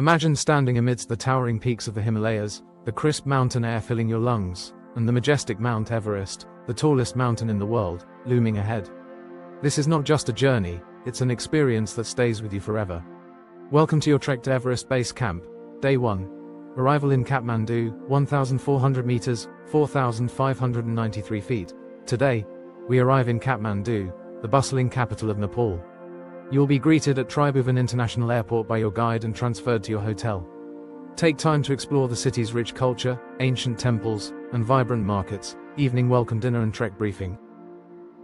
Imagine standing amidst the towering peaks of the Himalayas, the crisp mountain air filling your lungs, and the majestic Mount Everest, the tallest mountain in the world, looming ahead. This is not just a journey, it's an experience that stays with you forever. Welcome to your trek to Everest Base Camp, Day 1. Arrival in Kathmandu, 1,400 meters, 4,593 feet. Today, we arrive in Kathmandu, the bustling capital of Nepal. You'll be greeted at Tribhuvan International Airport by your guide and transferred to your hotel. Take time to explore the city's rich culture, ancient temples, and vibrant markets. Evening welcome dinner and trek briefing.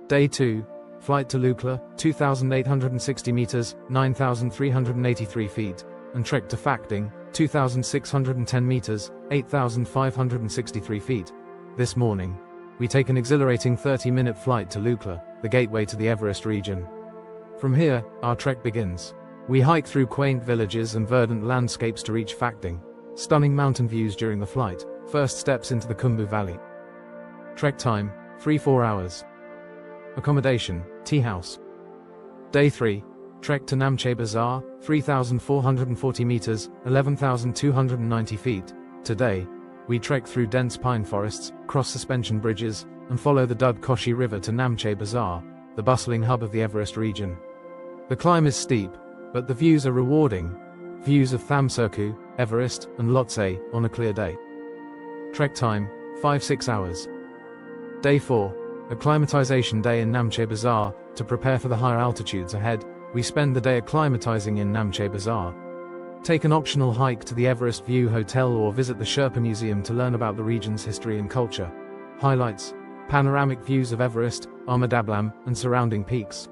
Day 2. Flight to Lhotse, 2,860 meters, 9,383 feet, and trek to Phakding, 2,610 meters, 8,563 feet. This morning, we take an exhilarating 30-minute flight to Lhotse, the gateway to the Everest region. From here, our trek begins. We hike through quaint villages and verdant landscapes to reach Phakding. Stunning mountain views during the flight, first steps into the Khumbu Valley. Trek time, 3-4 hours. Accommodation, tea house. Day 3. Trek to Nuptse Bazaar, 3,440 meters, 11,290 feet. Today, we trek through dense pine forests, cross suspension bridges, and follow the Dud Koshi River to Nuptse Bazaar, the bustling hub of the Everest region. The climb is steep, but the views are rewarding. Views of Thamserku, Everest, and Lhotse on a clear day. Trek time, 5-6 hours. Day 4. Acclimatization day in Nuptse Bazaar. To prepare for the higher altitudes ahead, we spend the day acclimatizing in Nuptse Bazaar. Take an optional hike to the Everest View Hotel or visit the Sherpa Museum to learn about the region's history and culture. Highlights: panoramic views of Everest, Ama Dablam, and surrounding peaks.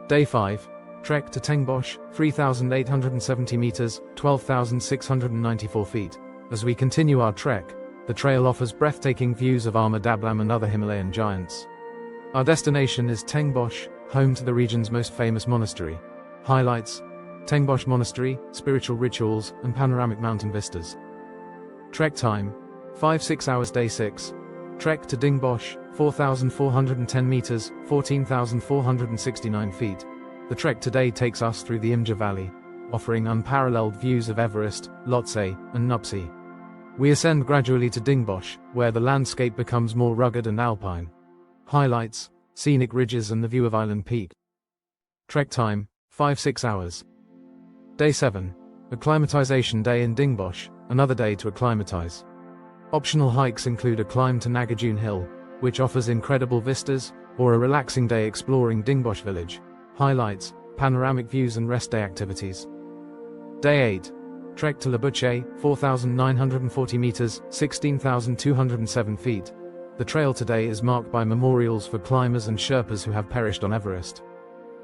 Day 5. Trek to Tengbosch, 3,870 meters, 12,694 feet. As we continue our trek, the trail offers breathtaking views of Ama Dablam and other Himalayan giants. Our destination is Tengbosch, home to the region's most famous monastery. Highlights: Tengbosch Monastery, spiritual rituals, and panoramic mountain vistas. Trek time, 5-6 hours. Day 6. Trek to Dingbosch, 4,410 meters, 14,469 feet. The trek today takes us through the Imja Valley, offering unparalleled views of Everest, Lhotse, and Nuptse. We ascend gradually to Dingbosch, where the landscape becomes more rugged and alpine. Highlights: scenic ridges and the view of Island Peak. Trek time, 5-6 hours. Day 7. Acclimatization day in Dingbosch, another day to acclimatize. Optional hikes include a climb to Nagarjun Hill, which offers incredible vistas, or a relaxing day exploring Dingbosch village. Highlights: panoramic views and rest day activities. Day 8. Trek to Lhotse, 4,940 meters, 16,207 feet. The trail today is marked by memorials for climbers and Sherpas who have perished on Everest.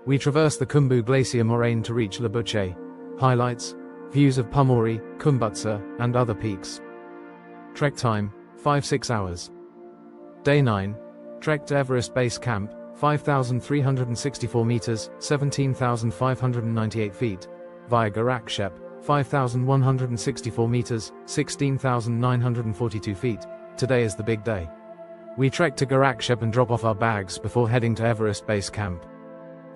We traverse the Khumbu Glacier moraine to reach Lhotse. Highlights: views of Pumori, Khumbutse, and other peaks. Trek time, 5-6 hours. Day 9. Trek to Everest Base Camp, 5,364 meters, 17,598 feet. Via Gorakshep, 5,164 meters, 16,942 feet. Today is the big day. We trek to Gorakshep and drop off our bags before heading to Everest Base Camp.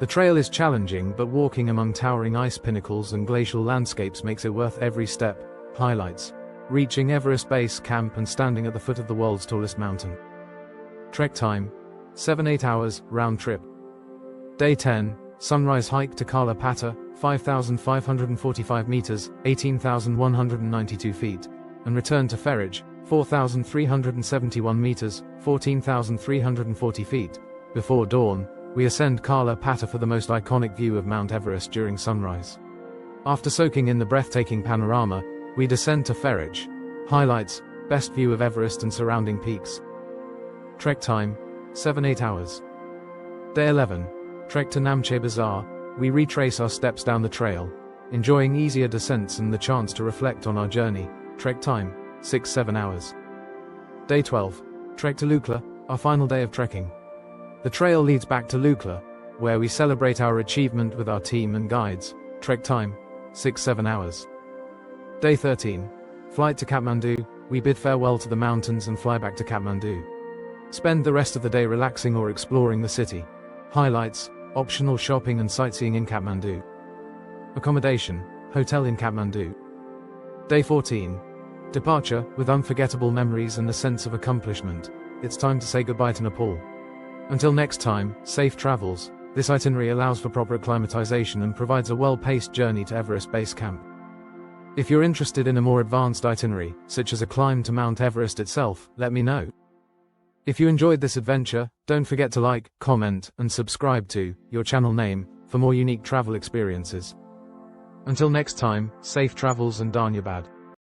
The trail is challenging, but walking among towering ice pinnacles and glacial landscapes makes it worth every step. Highlights: reaching Everest Base Camp and standing at the foot of the world's tallest mountain. Trek time, 7-8 hours, round trip. Day 10. Sunrise hike to Kala Patthar, 5,545 meters, 18,192 feet, and return to Ferrage, 4,371 meters, 14,340 feet. Before dawn, we ascend Kala Patthar for the most iconic view of Mount Everest during sunrise. After soaking in the breathtaking panorama, we descend to Ferrage. Highlights: best view of Everest and surrounding peaks. Trek time, 7-8 hours. Day 11. Trek to Nuptse Bazaar. We retrace our steps down the trail, enjoying easier descents and the chance to reflect on our journey. Trek time, 6-7 hours. Day 12. Trek to Lhotse, our final day of trekking. The trail leads back to Lhotse, where we celebrate our achievement with our team and guides. Trek time, 6-7 hours. Day 13. Flight to Kathmandu. We bid farewell to the mountains and fly back to Kathmandu. Spend the rest of the day relaxing or exploring the city. Highlights: optional shopping and sightseeing in Kathmandu. Accommodation: hotel in Kathmandu. Day 14. Departure, with unforgettable memories and a sense of accomplishment. It's time to say goodbye to Nepal. Until next time, safe travels. This itinerary allows for proper acclimatization and provides a well-paced journey to Everest Base Camp. If you're interested in a more advanced itinerary, such as a climb to Mount Everest itself, let me know. If you enjoyed this adventure, don't forget to like, comment, and subscribe to your channel name for more unique travel experiences. Until next time, safe travels and Danyabad.